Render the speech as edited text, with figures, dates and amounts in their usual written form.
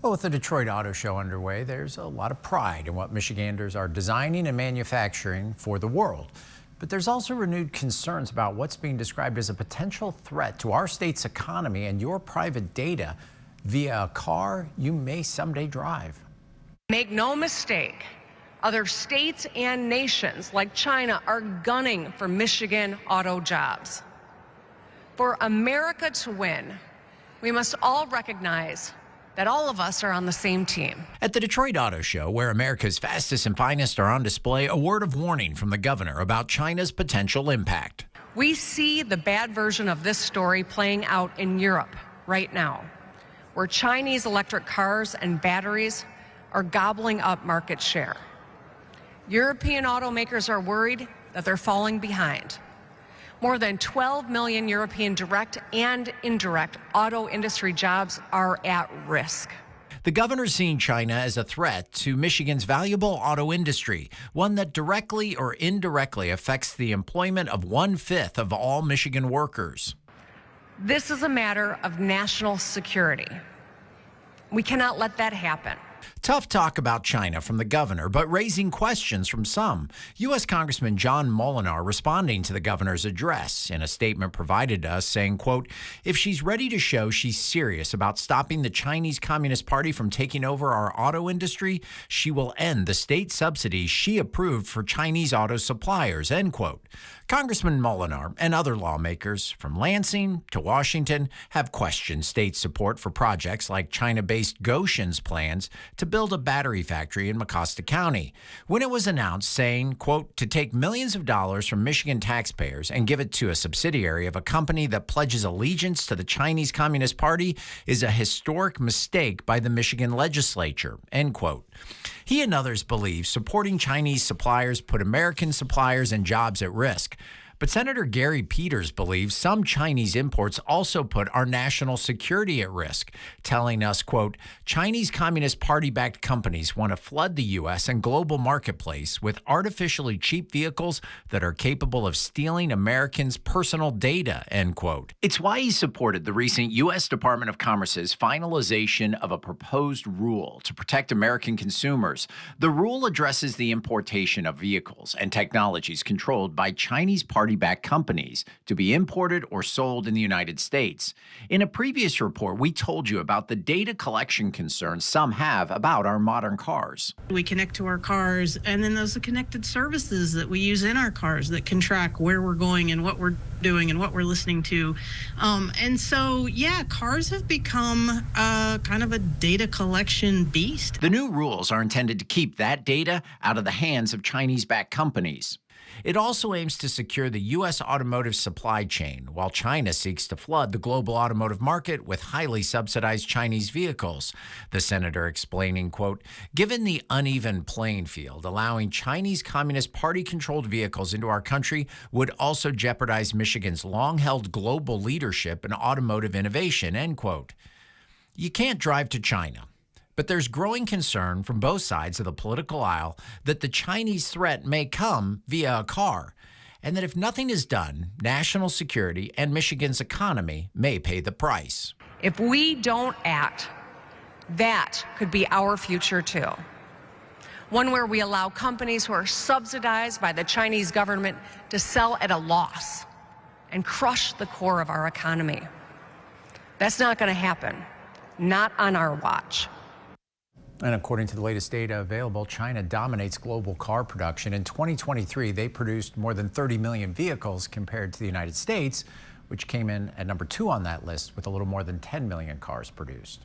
Well, with the Detroit Auto Show underway, there's a lot of pride in what Michiganders are designing and manufacturing for the world. But there's also renewed concerns about what's being described as a potential threat to our state's economy and your private data via a car you may someday drive. Make no mistake, other states and nations like China are gunning for Michigan auto jobs. For America to win, we must all recognize that all of us are on the same team. At the Detroit Auto Show, where America's fastest and finest are on display, a word of warning from the governor about China's potential impact. We see the bad version of this story playing out in Europe right now, where Chinese electric cars and batteries are gobbling up market share. European automakers are worried that they're falling behind. More than 12 million European direct and indirect auto industry jobs are at risk. The governor's seeing China as a threat to Michigan's valuable auto industry, one that directly or indirectly affects the employment of 1/5 of all Michigan workers. This is a matter of national security. We cannot let that happen. Tough talk about China from the governor, but raising questions from some. U.S. Congressman John Molinar responding to the governor's address in a statement provided to us saying, quote, if she's ready to show she's serious about stopping the Chinese Communist Party from taking over our auto industry, she will end the state subsidies she approved for Chinese auto suppliers, end quote. Congressman Molinar and other lawmakers from Lansing to Washington have questioned state support for projects like China-based Goshen's plans to build a battery factory in Mecosta County. When it was announced saying, quote, to take millions of dollars from Michigan taxpayers and give it to a subsidiary of a company that pledges allegiance to the Chinese Communist Party is a historic mistake by the Michigan legislature, end quote. He and others believe supporting Chinese suppliers put American suppliers and jobs at risk. But Senator Gary Peters believes some Chinese imports also put our national security at risk, telling us, quote, Chinese Communist Party-backed companies want to flood the U.S. and global marketplace with artificially cheap vehicles that are capable of stealing Americans' personal data, end quote. It's why he supported the recent U.S. Department of Commerce's finalization of a proposed rule to protect American consumers. The rule addresses the importation of vehicles and technologies controlled by Chinese party-backed companies to be imported or sold in the United States. In a previous report, we told you about the data collection concerns some have about our modern cars. We connect to our cars, and then those are connected services that we use in our cars that can track where we're going and what we're doing and what we're listening to. And so, yeah, cars have become kind of a data collection beast. The new rules are intended to keep that data out of the hands of Chinese-backed companies. It also aims to secure the U.S. automotive supply chain, while China seeks to flood the global automotive market with highly subsidized Chinese vehicles. The senator explaining, quote, given the uneven playing field, allowing Chinese Communist Party-controlled vehicles into our country would also jeopardize Michigan's long-held global leadership in automotive innovation, end quote. You can't drive to China. But there's growing concern from both sides of the political aisle that the Chinese threat may come via a car, and that if nothing is done, national security and Michigan's economy may pay the price. If we don't act, that could be our future too. One where we allow companies who are subsidized by the Chinese government to sell at a loss and crush the core of our economy. That's not going to happen, not on our watch. And according to the latest data available, China dominates global car production. In 2023, they produced more than 30 million vehicles compared to the United States, which came in at number 2 on that list with a little more than 10 million cars produced.